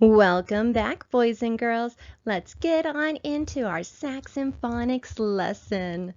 Welcome back, boys and girls. Let's get on into our Saxon phonics lesson.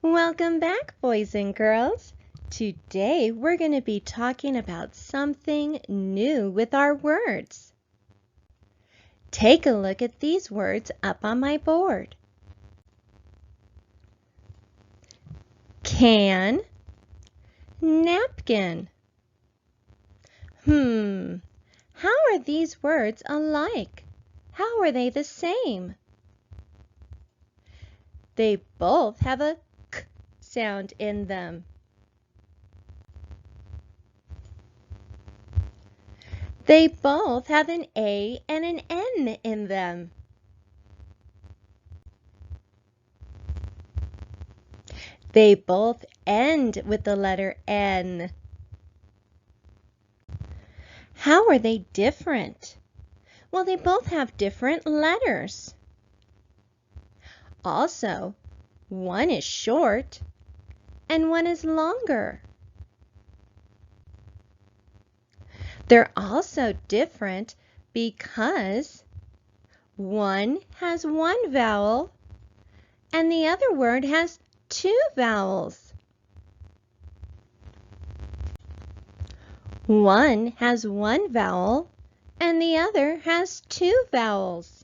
Welcome back, boys and girls. Today we're going to be talking about something new with our words. Take a look at these words up on my board. Can, napkin. How are these words alike? How are they the same? They both have a k sound in them. They both have an A and an N in them. They both end with the letter N. How are they different? Well, they both have different letters. Also, one is short and one is longer. They're also different because one has one vowel and the other word has two vowels. One has one vowel and the other has two vowels.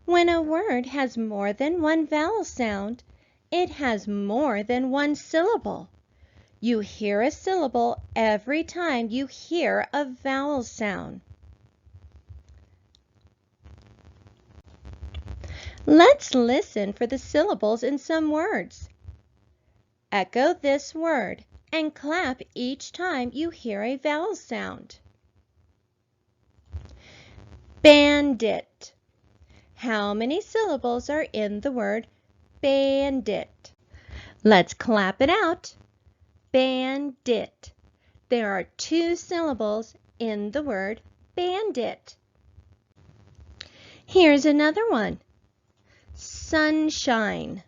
When a word has more than one vowel sound, it has more than one syllable. You hear a syllable every time you hear a vowel sound. Let's listen for the syllables in some words. Echo this word and clap each time you hear a vowel sound. Bandit. How many syllables are in the word bandit? Let's clap it out. Bandit. There are two syllables in the word bandit. Here's another one. Sunshine.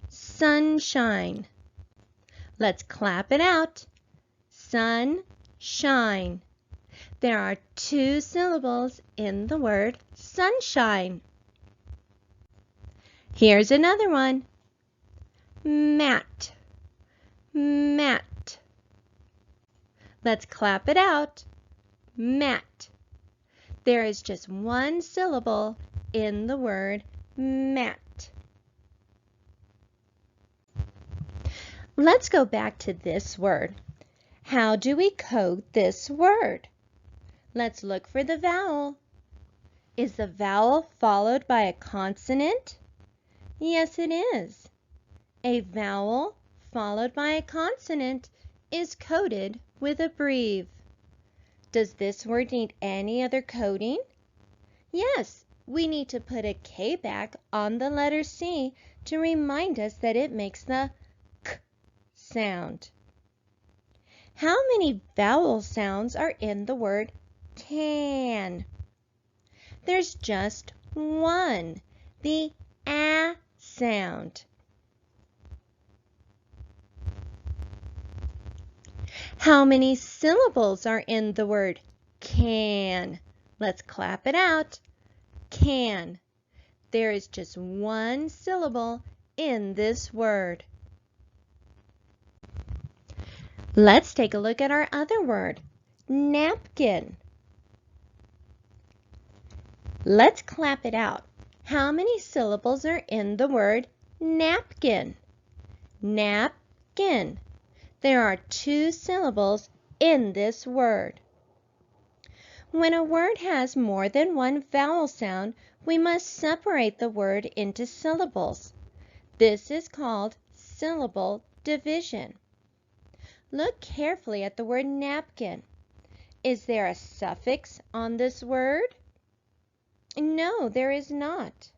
Sunshine. Let's clap it out. Sunshine. There are two syllables in the word sunshine. Here's another one. Mat. Mat. Let's clap it out. Mat. There is just one syllable in the word mat. Let's go back to this word. How do we code this word? Let's look for the vowel. Is the vowel followed by a consonant? Yes, it is. A vowel followed by a consonant is coded with a breve. Does this word need any other coding? Yes, we need to put a K back on the letter C to remind us that it makes the K sound. How many vowel sounds are in the word can? There's just one, the A sound. How many syllables are in the word can? Let's clap it out. Can. There is just one syllable in this word. Let's take a look at our other word, napkin. Let's clap it out. How many syllables are in the word napkin? Napkin. There are two syllables in this word. When a word has more than one vowel sound, we must separate the word into syllables. This is called syllable division. Look carefully at the word napkin. Is there a suffix on this word? No, there is not.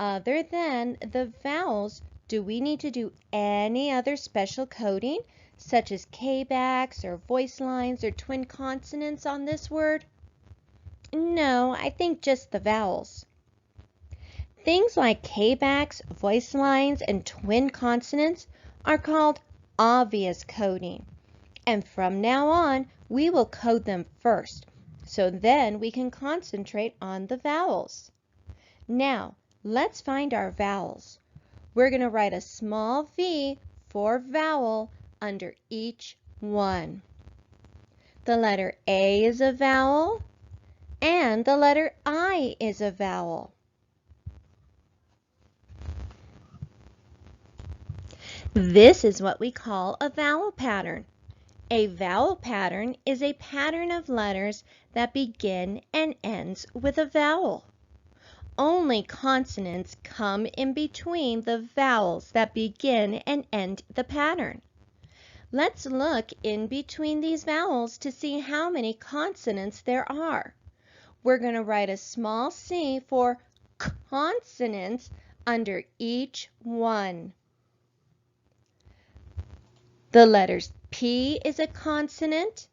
Other than the vowels, do we need to do any other special coding, such as K-backs or voice lines or twin consonants on this word? No, I think just the vowels. Things like K-backs, voice lines, and twin consonants are called obvious coding. And from now on, we will code them first, so then we can concentrate on the vowels. Now, let's find our vowels. We're going to write a small V for vowel under each one. The letter A is a vowel, and the letter I is a vowel. This is what we call a vowel pattern. A vowel pattern is a pattern of letters that begin and ends with a vowel. Only consonants come in between the vowels that begin and end the pattern. Let's look in between these vowels to see how many consonants there are. We're going to write a small c for consonants under each one. The letters P is a consonant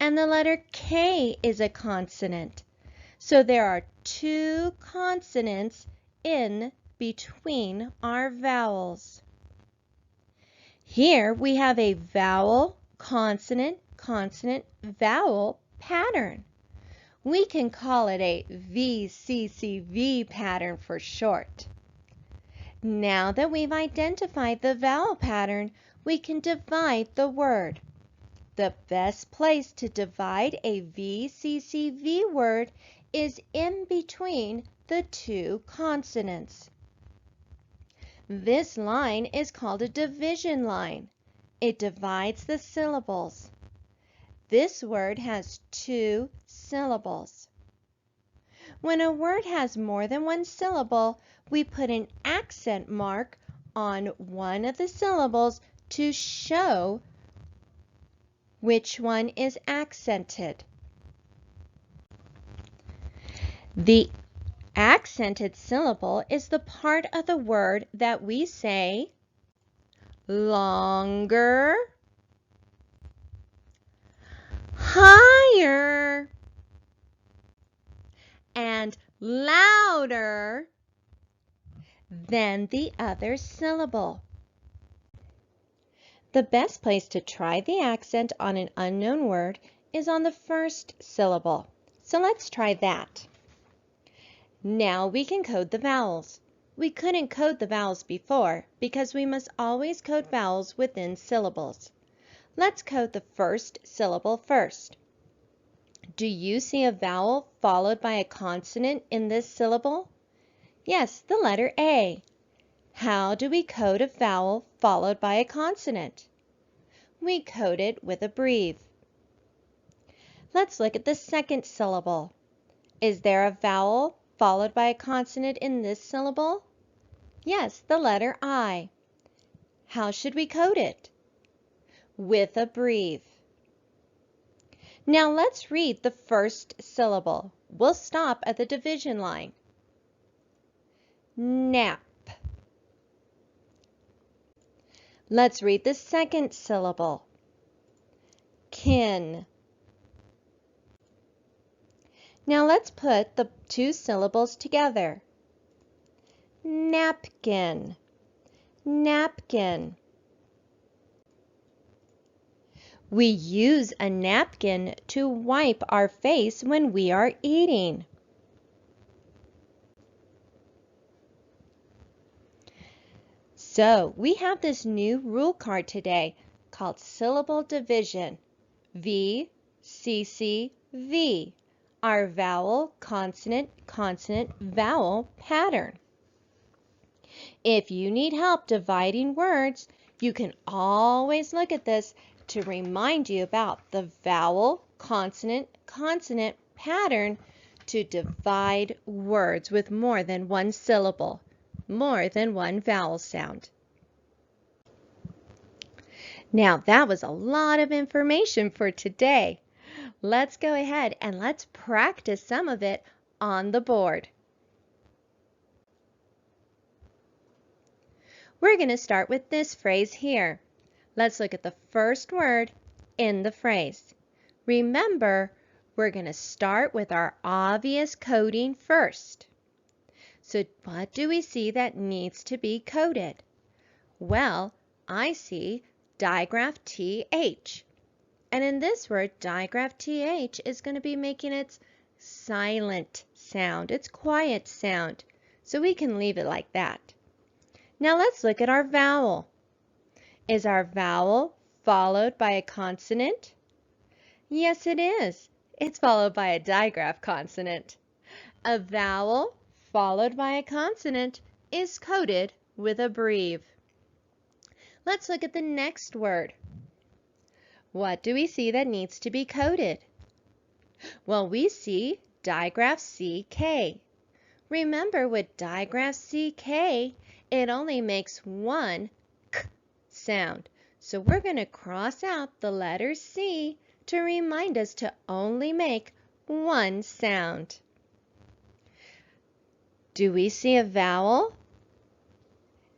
and the letter K is a consonant. So there are 2 consonants in between our vowels. Here we have a vowel, consonant, consonant, vowel pattern. We can call it a VCCV pattern for short. Now that we've identified the vowel pattern, we can divide the word. The best place to divide a VCCV word is in between the 2 consonants. This line is called a division line. It divides the syllables. This word has 2 syllables. When a word has more than 1 syllable, we put an accent mark on one of the syllables to show which one is accented. The accented syllable is the part of the word that we say longer, higher, and louder than the other syllable. The best place to try the accent on an unknown word is on the first syllable. So let's try that. Now we can code the vowels. We couldn't code the vowels before because we must always code vowels within syllables. Let's code the first syllable first. Do you see a vowel followed by a consonant in this syllable? Yes, the letter A. How do we code a vowel followed by a consonant? We code it with a breve. Let's look at the second syllable. Is there a vowel followed by a consonant in this syllable? Yes, the letter I. How should we code it? With a breve. Now let's read the first syllable. We'll stop at the division line. Nap. Let's read the second syllable. Kin. Now let's put the 2 syllables together. Napkin, napkin. We use a napkin to wipe our face when we are eating. So we have this new rule card today called syllable division, VCCV, our vowel, consonant, consonant, vowel pattern. If you need help dividing words, you can always look at this to remind you about the vowel, consonant, consonant pattern to divide words with more than 1 syllable, more than 1 vowel sound. Now that was a lot of information for today. Let's go ahead and let's practice some of it on the board. We're going to start with this phrase here. Let's look at the first word in the phrase. Remember, we're going to start with our obvious coding first. So what do we see that needs to be coded? Well, I see digraph TH. And in this word, digraph TH is going to be making its silent sound, its quiet sound. So we can leave it like that. Now let's look at our vowel. Is our vowel followed by a consonant? Yes, it is. It's followed by a digraph consonant. A vowel followed by a consonant is coded with a breve. Let's look at the next word. What do we see that needs to be coded? Well, we see digraph CK. Remember, with digraph CK, it only makes one k sound. So we're going to cross out the letter C to remind us to only make one sound. Do we see a vowel?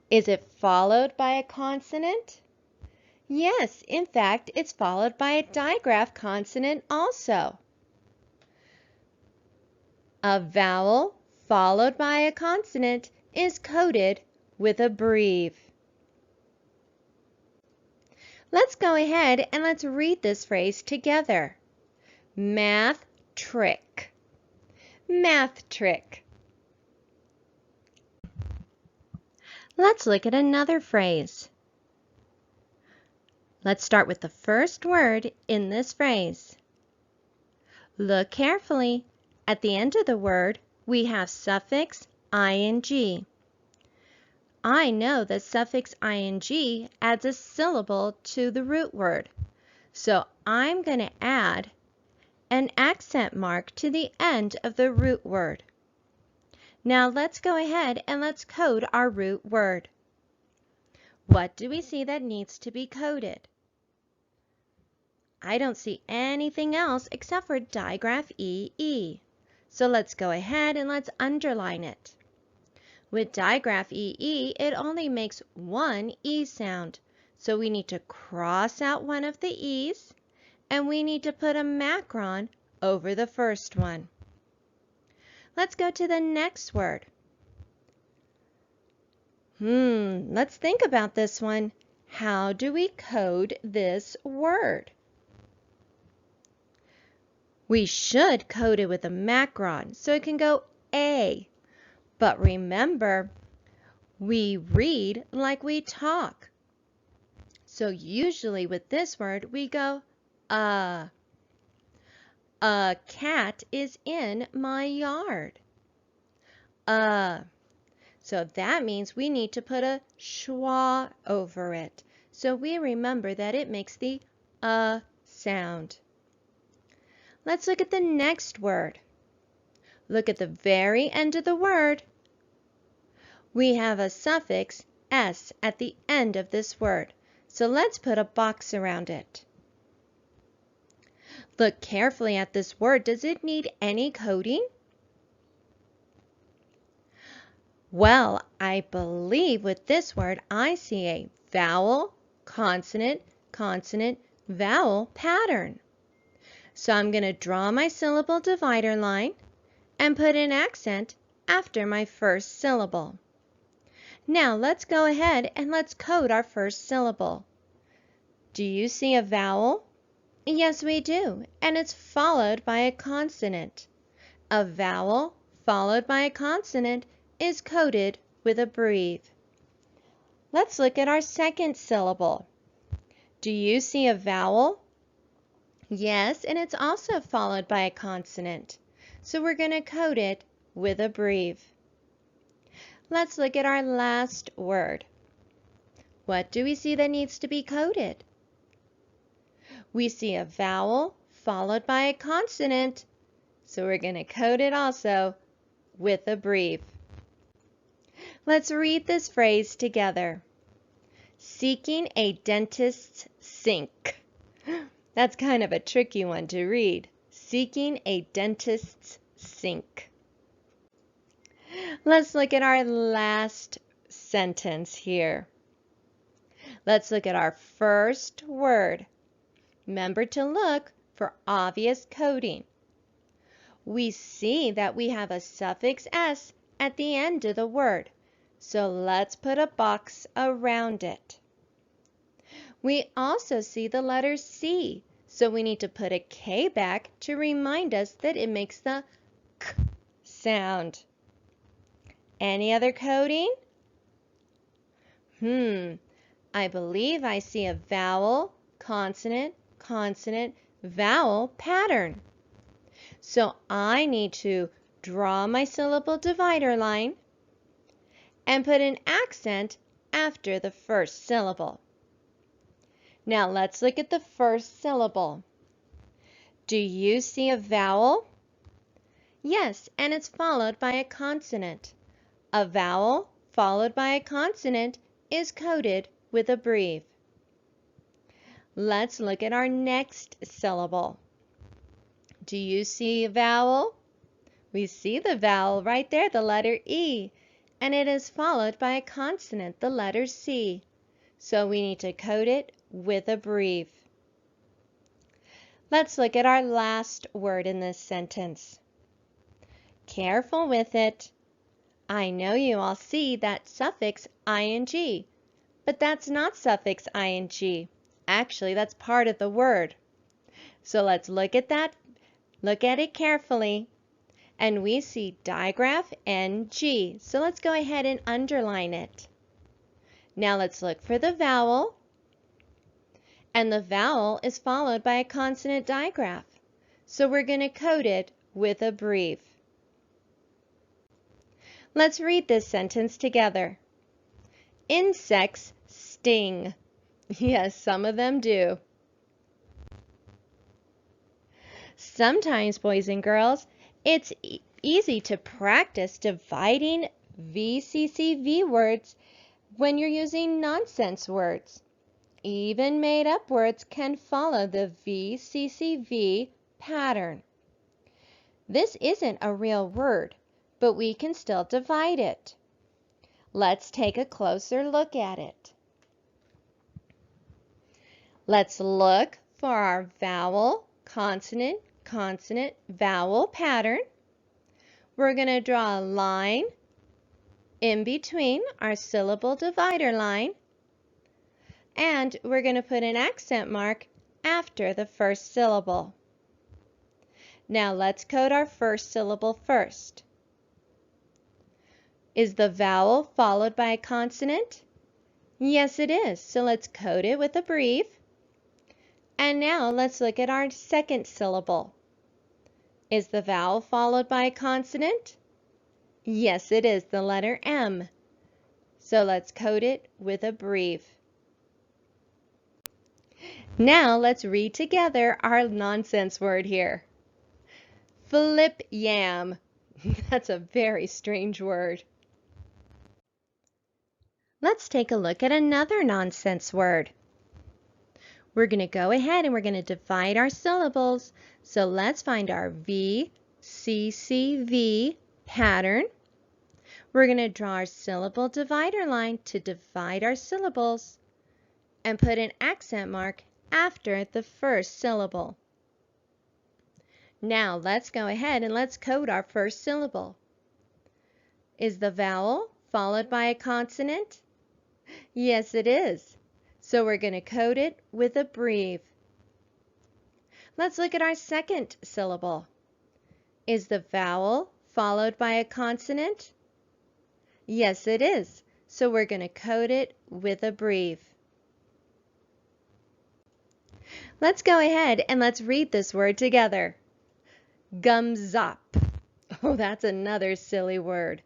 Is it followed by a consonant? Yes, in fact, it's followed by a digraph consonant also. A vowel followed by a consonant is coded with a breve. Let's go ahead and let's read this phrase together. Math trick. Math trick. Let's look at another phrase. Let's start with the first word in this phrase. Look carefully. At the end of the word, we have suffix ing. I know the suffix ing adds a syllable to the root word, so I'm going to add an accent mark to the end of the root word. Now let's go ahead and let's code our root word. What do we see that needs to be coded? I don't see anything else except for digraph EE. So let's go ahead and let's underline it. With digraph EE, it only makes one E sound. So we need to cross out one of the E's and we need to put a macron over the first one. Let's go to the next word. Let's think about this one. How do we code this word? We should code it with a macron so it can go A. But remember, we read like we talk. So usually with this word, we go A cat is in my yard. So that means we need to put a schwa over it. So we remember that it makes the sound. Let's look at the next word. Look at the very end of the word. We have a suffix s at the end of this word. So let's put a box around it. Look carefully at this word. Does it need any coding? Well, I believe with this word I see a vowel, consonant, consonant, vowel pattern. So I'm going to draw my syllable divider line and put an accent after my first syllable. Now let's go ahead and let's code our first syllable. Do you see a vowel? Yes, we do, and it's followed by a consonant. A vowel followed by a consonant is coded with a breve. Let's look at our second syllable. Do you see a vowel? Yes, and it's also followed by a consonant. So we're going to code it with a breve. Let's look at our last word. What do we see that needs to be coded? We see a vowel followed by a consonant. So we're going to code it also with a breve. Let's read this phrase together. Seeking a dentist's sink. That's kind of a tricky one to read. Seeking a dentist's sink. Let's look at our last sentence here. Let's look at our first word. Remember to look for obvious coding. We see that we have a suffix s at the end of the word. So let's put a box around it. We also see the letter C. So we need to put a K back to remind us that it makes the K sound. Any other coding? I believe I see a vowel, consonant, consonant, vowel pattern. So I need to draw my syllable divider line and put an accent after the first syllable. Now let's look at the first syllable. Do you see a vowel? Yes, and it's followed by a consonant. A vowel followed by a consonant is coded with a breve. Let's look at our next syllable. Do you see a vowel? We see the vowel right there, the letter E, and it is followed by a consonant, the letter C. So we need to code it with a breve. Let's look at our last word in this sentence. Careful with it. I know you all see that suffix ing, but that's not suffix ing. Actually, that's part of the word. So let's look at that. Look at it carefully. And we see digraph ng. So let's go ahead and underline it. Now let's look for the vowel. And the vowel is followed by a consonant digraph. So we're going to code it with a breve. Let's read this sentence together. Insects sting. Yes, some of them do. Sometimes, boys and girls, it's easy to practice dividing VCCV words when you're using nonsense words. Even made-up words can follow the VCCV pattern. This isn't a real word, but we can still divide it. Let's take a closer look at it. Let's look for our vowel, consonant, consonant, vowel pattern. We're going to draw a line in between our syllable divider line, and we're going to put an accent mark after the first syllable. Now let's code our first syllable first. Is the vowel followed by a consonant? Yes, it is. So let's code it with a breve. And now let's look at our second syllable. Is the vowel followed by a consonant? Yes, it is, the letter M. So let's code it with a breve. Now let's read together our nonsense word here. Flip yam. That's a very strange word. Let's take a look at another nonsense word. We're going to go ahead and we're going to divide our syllables. So let's find our VCCV pattern. We're going to draw our syllable divider line to divide our syllables and put an accent mark after the first syllable. Now let's go ahead and let's code our first syllable. Is the vowel followed by a consonant? Yes, it is. So we're going to code it with a breve. Let's look at our second syllable. Is the vowel followed by a consonant? Yes, it is. So we're going to code it with a breve. Let's go ahead and let's read this word together. Gums up. Oh, that's another silly word.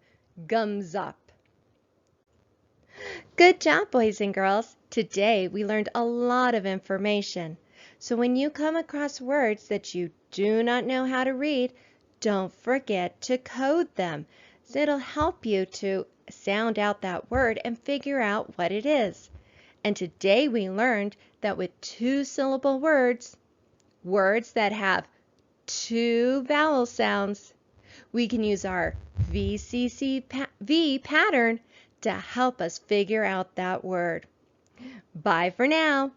Gums up. Good job, boys and girls. Today we learned a lot of information. So when you come across words that you do not know how to read, don't forget to code them. So it'll help you to sound out that word and figure out what it is. And today we learned that with two-syllable words, words that have two vowel sounds, we can use our VCCV pattern to help us figure out that word. Bye for now.